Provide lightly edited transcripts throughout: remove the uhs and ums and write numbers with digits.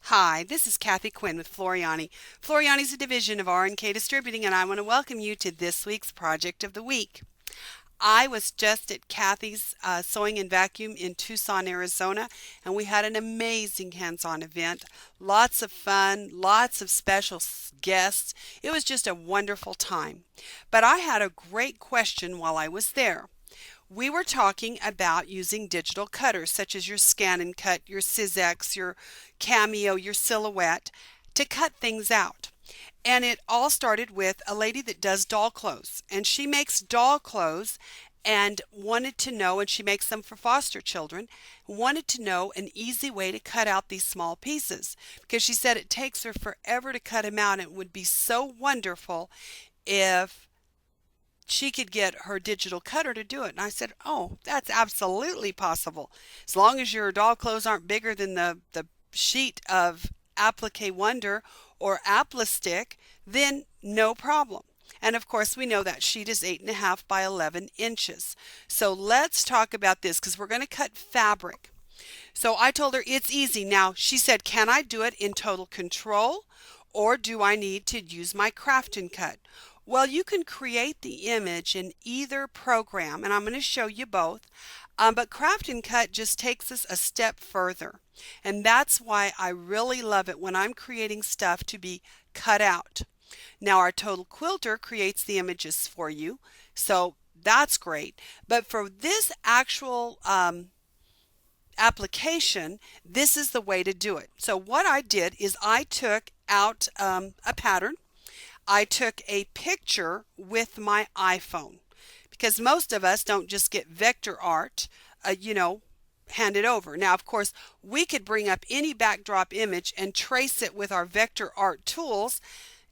Hi, this is Kathi Quinn with Floriani. Floriani is a division of R&K Distributing, and I want to welcome you to this week's Project of the Week. I was just at Kathy's Sewing and Vacuum in Tucson, Arizona, and we had an amazing hands-on event. Lots of fun, lots of special guests. It was just a wonderful time. But I had a great question while I was there. We were talking about using digital cutters such as your Scan and Cut, your Sizzix, your Cameo, your Silhouette to cut things out. And it all started with a lady that does doll clothes, and she makes doll clothes and wanted to know, and she makes them for foster children, wanted to know an easy way to cut out these small pieces because she said it takes her forever to cut them out, and it would be so wonderful if she could get her digital cutter to do it. And I said, oh, that's absolutely possible. As long as your doll clothes aren't bigger than the sheet of Applique Wonder or Applistick, then no problem. And of course, we know that sheet is 8.5 by 11 inches. So let's talk about this because we're going to cut fabric. So I told her it's easy. Now, she said, can I do it in total control or do I need to use my Craft and Cut? Well, you can create the image in either program, and I'm going to show you both. But Craft and Cut just takes us a step further. And that's why I really love it when I'm creating stuff to be cut out. Now, our Total Quilter creates the images for you, so that's great. But for this actual application, this is the way to do it. So what I did is I took out a pattern. I took a picture with my iPhone because most of us don't just get vector art, handed over. Now, of course, we could bring up any backdrop image and trace it with our vector art tools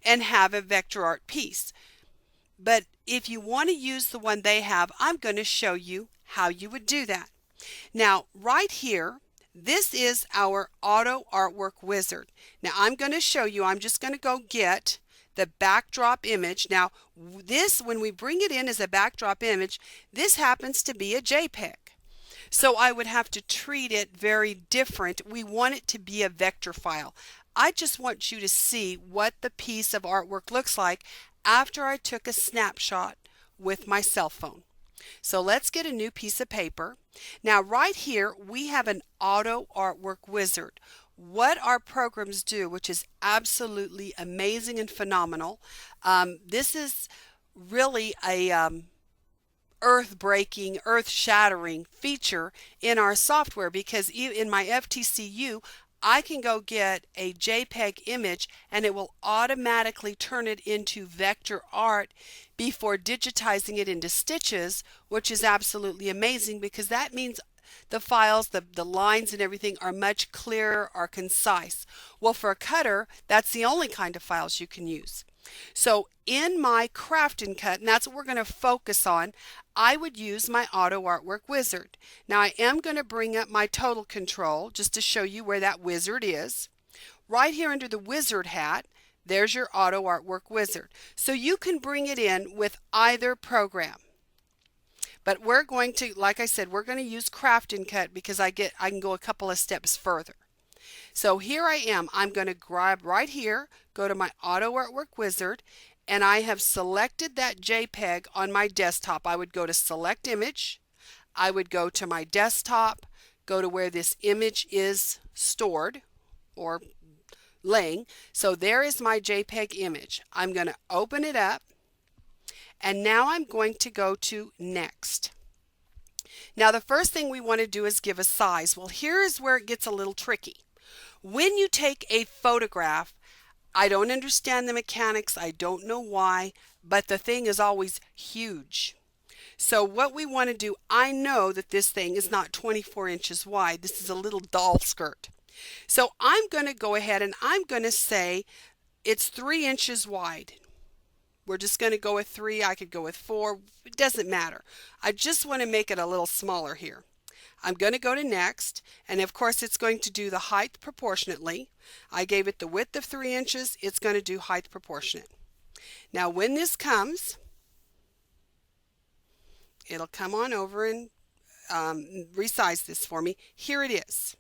and have a vector art piece. But if you want to use the one they have, I'm going to show you how you would do that. Now, right here, this is our auto artwork wizard. Now, I'm going to show you, I'm just going to go get the backdrop image. Now, this, when we bring it in as a backdrop image, this happens to be a JPEG. So I would have to treat it very different. We want it to be a vector file. I just want you to see what the piece of artwork looks like after I took a snapshot with my cell phone. So let's get a new piece of paper. Now right here we have an auto artwork wizard. What our programs do, which is absolutely amazing and phenomenal. This is really a earth-breaking, earth-shattering feature in our software because in my FTCU, I can go get a JPEG image and it will automatically turn it into vector art before digitizing it into stitches, which is absolutely amazing because that means the files, the lines and everything are much clearer, are concise. Well, for a cutter, that's the only kind of files you can use. So in my Craft and Cut, and that's what we're going to focus on, I would use my Auto Artwork Wizard. Now I am going to bring up my Total Control just to show you where that wizard is. Right here under the wizard hat, there's your Auto Artwork Wizard. So you can bring it in with either program. But we're going to, like I said, we're going to use Craft and Cut because I can go a couple of steps further. So here I am. I'm going to grab right here, go to my Auto Artwork Wizard, and I have selected that JPEG on my desktop. I would go to Select Image. I would go to my desktop, go to where this image is stored or laying. So there is my JPEG image. I'm going to open it up. And now I'm going to go to Next. Now the first thing we want to do is give a size. Well, here is where it gets a little tricky. When you take a photograph, I don't understand the mechanics, I don't know why, but the thing is always huge. So what we want to do, I know that this thing is not 24 inches wide. This is a little doll skirt. So I'm going to go ahead and I'm going to say it's 3 inches wide. We're just going to go with 3. I could go with 4. It doesn't matter. I just want to make it a little smaller here. I'm going to go to Next, and of course it's going to do the height proportionately. I gave it the width of 3 inches. It's going to do height proportionate. Now when this comes, it'll come on over and resize this for me. Here it is.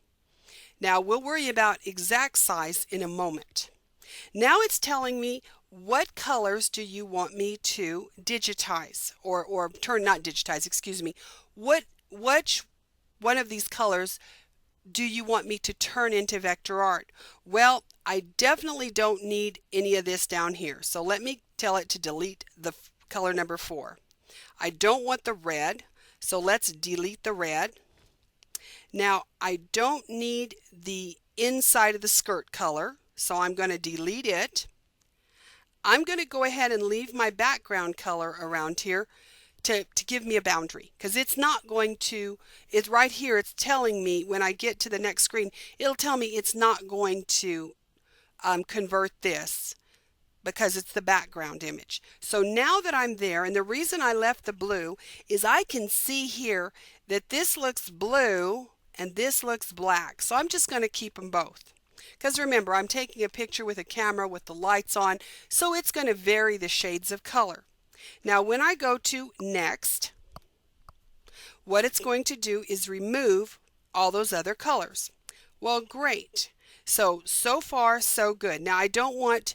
Now we'll worry about exact size in a moment. Now it's telling me what colors do you want me to digitize or turn, not digitize, excuse me. Which one of these colors do you want me to turn into vector art? Well, I definitely don't need any of this down here. So let me tell it to delete the color number 4. I don't want the red, so let's delete the red. Now I don't need the inside of the skirt color, so I'm going to delete it. I'm going to go ahead and leave my background color around here to give me a boundary, because it's not going to, it's right here, it's telling me when I get to the next screen, it'll tell me it's not going to convert this because it's the background image. So now that I'm there, and the reason I left the blue is I can see here that this looks blue and this looks black. So I'm just going to keep them both. Because remember, I'm taking a picture with a camera with the lights on, so it's going to vary the shades of color. Now when I go to next, what it's going to do is remove all those other colors. Well, great. So far so good. Now I don't want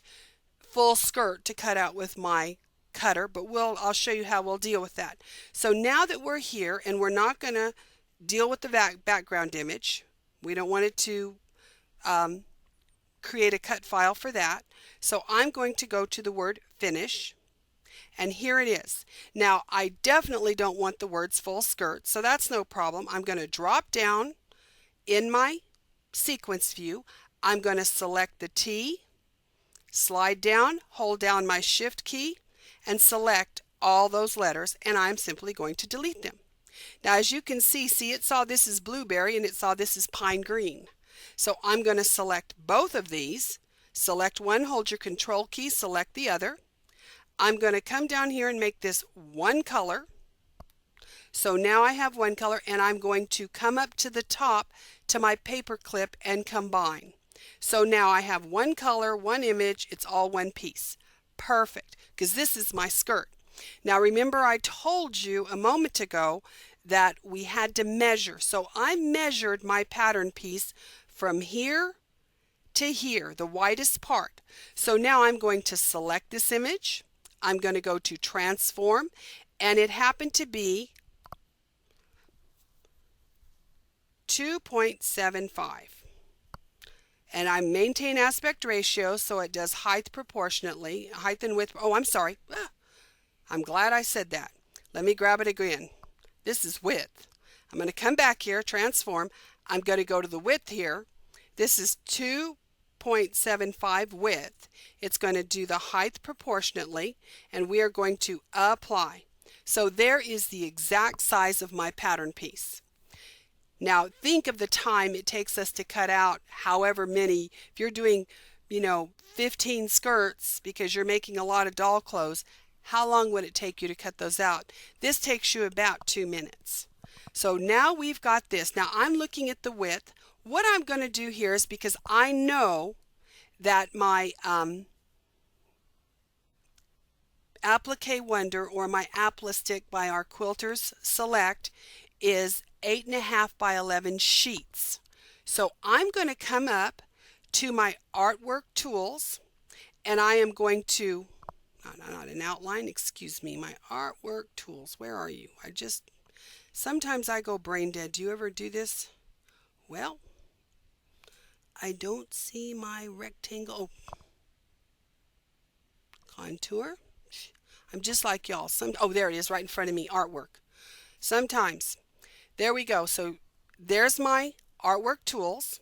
full skirt to cut out with my cutter, but I'll show you how we'll deal with that. So now that we're here, and we're not going to deal with the background image, we don't want it to create a cut file for that. So I'm going to go to the word finish, and here it is. Now I definitely don't want the words full skirt, so that's no problem. I'm going to drop down in my sequence view. I'm going to select the T, slide down, hold down my shift key, and select all those letters, and I'm simply going to delete them. Now as you can see, it saw this is blueberry and it saw this is pine green. So I'm going to select both of these. Select one, hold your control key, select the other. I'm going to come down here and make this one color. So now I have one color, and I'm going to come up to the top to my paper clip and combine. So now I have one color, one image, it's all one piece. Perfect, because this is my skirt. Now remember, I told you a moment ago that we had to measure. So I measured my pattern piece from here to here, the widest part. So now I'm going to select this image. I'm going to go to transform, and it happened to be 2.75. And I maintain aspect ratio, so it does height proportionately, height and width. Oh, I'm sorry. I'm glad I said that. Let me grab it again. This is width. I'm going to come back here, transform. I'm going to go to the width here. This is 2.75 width. It's going to do the height proportionately, and we are going to apply. So there is the exact size of my pattern piece. Now think of the time it takes us to cut out however many. If you're doing, 15 skirts because you're making a lot of doll clothes, how long would it take you to cut those out? This takes you about 2 minutes. So now we've got this. Now I'm looking at the width. What I'm going to do here is, because I know that my Applique Wonder, or my Applistick by our Quilters Select, is 8.5 by 11 sheets. So I'm going to come up to my artwork tools, and I am going to, not an outline, excuse me, my artwork tools. Where are you? Sometimes I go brain dead. Do you ever do this? Well, I don't see my rectangle. Contour. I'm just like y'all. Oh, there it is right in front of me, artwork. Sometimes. There we go. So there's my artwork tools.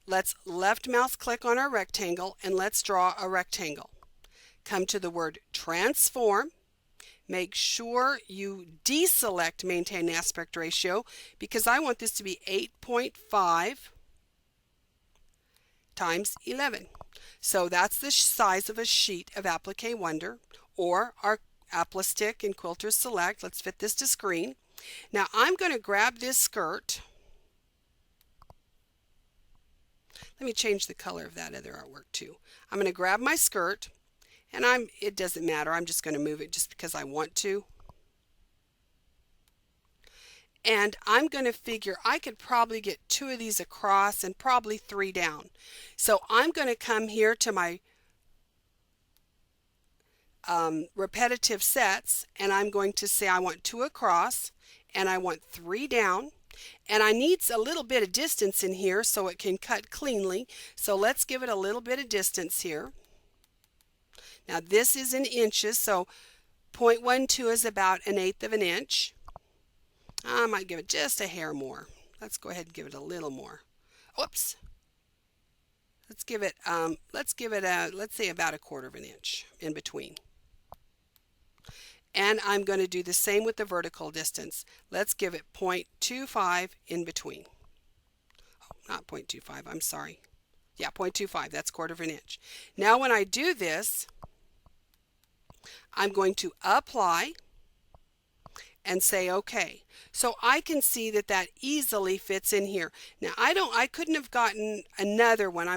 Let's left mouse click on our rectangle, and let's draw a rectangle. Come to the word transform. Make sure you deselect maintain aspect ratio, because I want this to be 8.5 times 11. So that's the size of a sheet of Applique Wonder, or our Applistick and Quilters Select. Let's fit this to screen. Now I'm going to grab this skirt. Let me change the color of that other artwork too. I'm going to grab my skirt, and it doesn't matter. I'm just going to move it just because I want to. And I'm going to figure I could probably get 2 of these across and probably 3 down. So I'm going to come here to my repetitive sets, and I'm going to say I want 2 across and I want 3 down, and I need a little bit of distance in here so it can cut cleanly. So let's give it a little bit of distance here. Now this is in inches, so 0.12 is about 1/8 of an inch. I might give it just a hair more. Let's go ahead and give it a little more. Whoops. Let's give it let's say about 1/4 of an inch in between. And I'm going to do the same with the vertical distance. Let's give it 0.25 in between. Oh, not 0.25, I'm sorry. Yeah, 0.25, that's 1/4 of an inch. Now when I do this, I'm going to apply and say okay. So I can see that that easily fits in here. Now I couldn't have gotten another one. I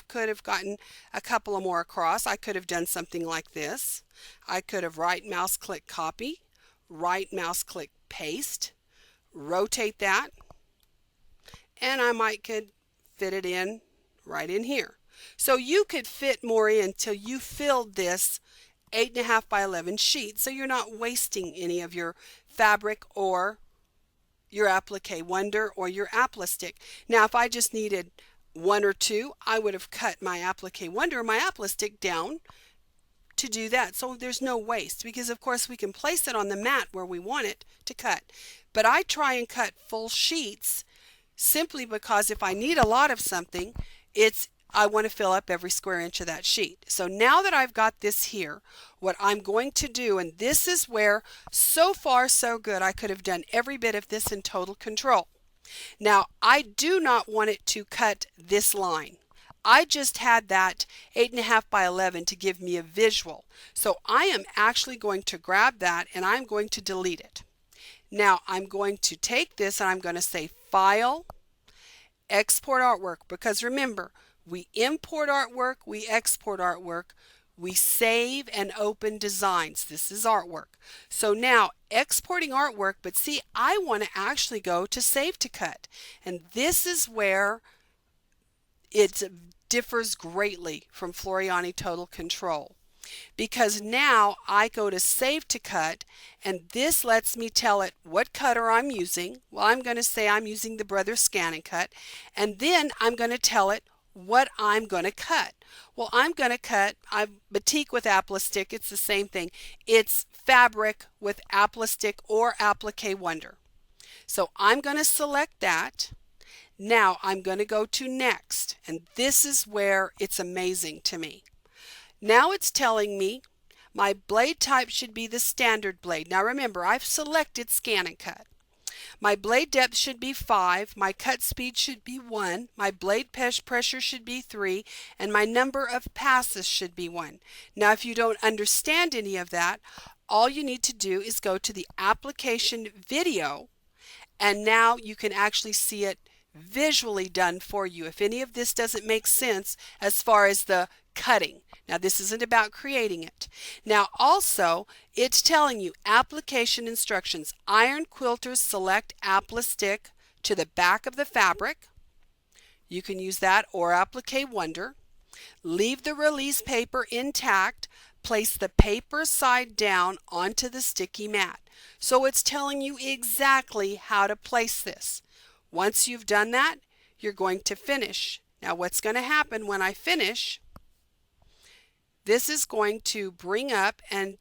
could have gotten a couple of more across. I could have done something like this. I could have right mouse click copy, right mouse click paste, rotate that, and I could fit it in right in here. So you could fit more in till you filled this 8.5 by 11 sheet, so you're not wasting any of your fabric or your applique wonder or your applistick. Now if I just needed 1 or 2, I would have cut my applique wonder or my applistick down to do that. So there's no waste, because of course we can place it on the mat where we want it to cut. But I try and cut full sheets simply because if I need a lot of something, I want to fill up every square inch of that sheet. So now that I've got this here, what I'm going to do, and this is where so far so good, I could have done every bit of this in total control. Now I do not want it to cut this line. I just had that 8.5 by 11 to give me a visual. So I am actually going to grab that and I'm going to delete it. Now I'm going to take this and I'm going to say File, Export Artwork, because remember, we import artwork, we export artwork, we save and open designs. This is artwork. So now exporting artwork, but see, I want to actually go to Save to Cut. And this is where it differs greatly from Floriani Total Control. Because now I go to Save to Cut, and this lets me tell it what cutter I'm using. Well, I'm going to say I'm using the Brothers Scan and Cut, and then I'm going to tell it what I'm going to cut. Well, I'm going to cut batik with applistick. It's the same thing. It's fabric with applistick or applique wonder. So I'm going to select that. Now I'm going to go to Next, and this is where it's amazing to me. Now it's telling me my blade type should be the standard blade. Now remember, I've selected Scan and Cut. My blade depth should be 5, my cut speed should be 1, my blade pressure should be 3, and my number of passes should be 1. Now if you don't understand any of that, all you need to do is go to the application video, and now you can actually see it visually done for you. If any of this doesn't make sense as far as the cutting. Now this isn't about creating it. Now also it's telling you application instructions. Iron quilters select applistick to the back of the fabric. You can use that or applique wonder. Leave the release paper intact. Place the paper side down onto the sticky mat. So it's telling you exactly how to place this. Once you've done that, you're going to finish. Now what's going to happen when I finish, this is going to bring up and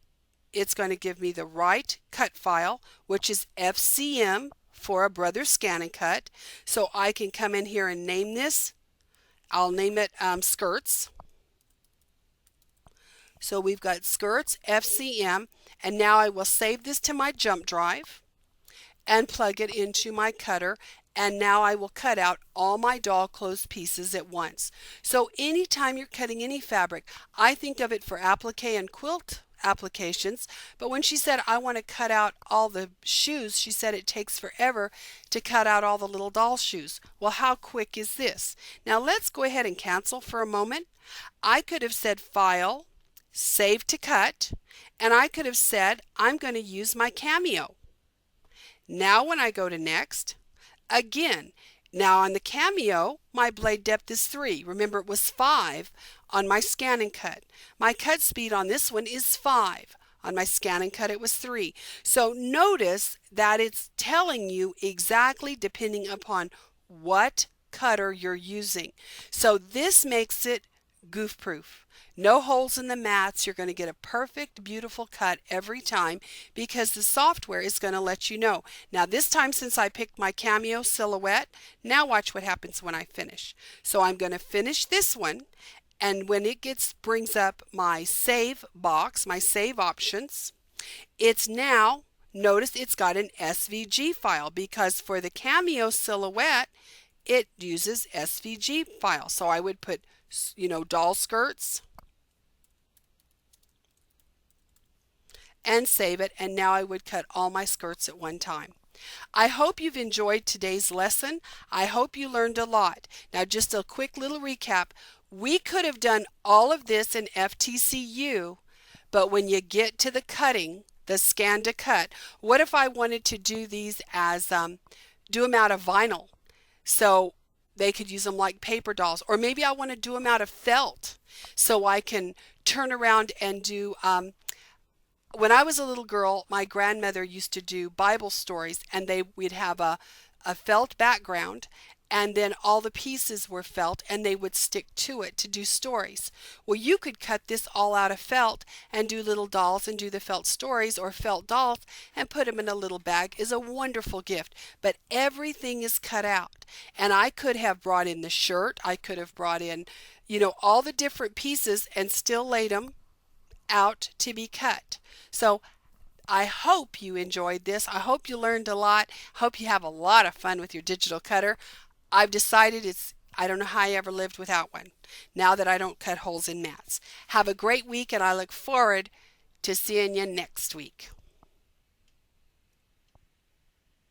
it's going to give me the right cut file, which is FCM for a Brothers Scan and Cut. So I can come in here and name this. I'll name it skirts. So we've got skirts, FCM, and now I will save this to my jump drive and plug it into my cutter. And now I will cut out all my doll clothes pieces at once. So anytime you're cutting any fabric, I think of it for applique and quilt applications. But when she said, I want to cut out all the shoes, she said it takes forever to cut out all the little doll shoes. Well, how quick is this? Now let's go ahead and cancel for a moment. I could have said File, Save to Cut, and I could have said, I'm going to use my Cameo. Now when I go to next, again, now on the Cameo, my blade depth is 3. Remember it was 5 on my scan and cut. My cut speed on this one is 5. On my scan and cut it was 3. So notice that it's telling you exactly depending upon what cutter you're using. So this makes it goof proof. No holes in the mats. You're going to get a perfect, beautiful cut every time because the software is going to let you know. Now this time, since I picked my Cameo silhouette, now watch what happens when I finish. So I'm going to finish this one, and when it brings up my save box, my save options, it's now, notice it's got an SVG file because for the Cameo silhouette, it uses SVG file. So I would put, doll skirts and save it, and now I would cut all my skirts at one time. I hope you've enjoyed today's lesson. I hope you learned a lot. Now just a quick little recap. We could have done all of this in FTCU, but when you get to the cutting, the scan to cut, what if I wanted to do these as, do them out of vinyl? So they could use them like paper dolls, or maybe I want to do them out of felt so I can turn around and do, when I was a little girl, my grandmother used to do Bible stories, and we'd have a felt background, and then all the pieces were felt, and they would stick to it to do stories. Well, you could cut this all out of felt and do little dolls and do the felt stories or felt dolls and put them in a little bag. Is a wonderful gift, but everything is cut out. And I could have brought in the shirt, I could have brought in, all the different pieces and still laid them out to be cut. So I hope you enjoyed this. I hope you learned a lot. I hope you have a lot of fun with your digital cutter. I've decided I don't know how I ever lived without one, now that I don't cut holes in mats. Have a great week, and I look forward to seeing you next week.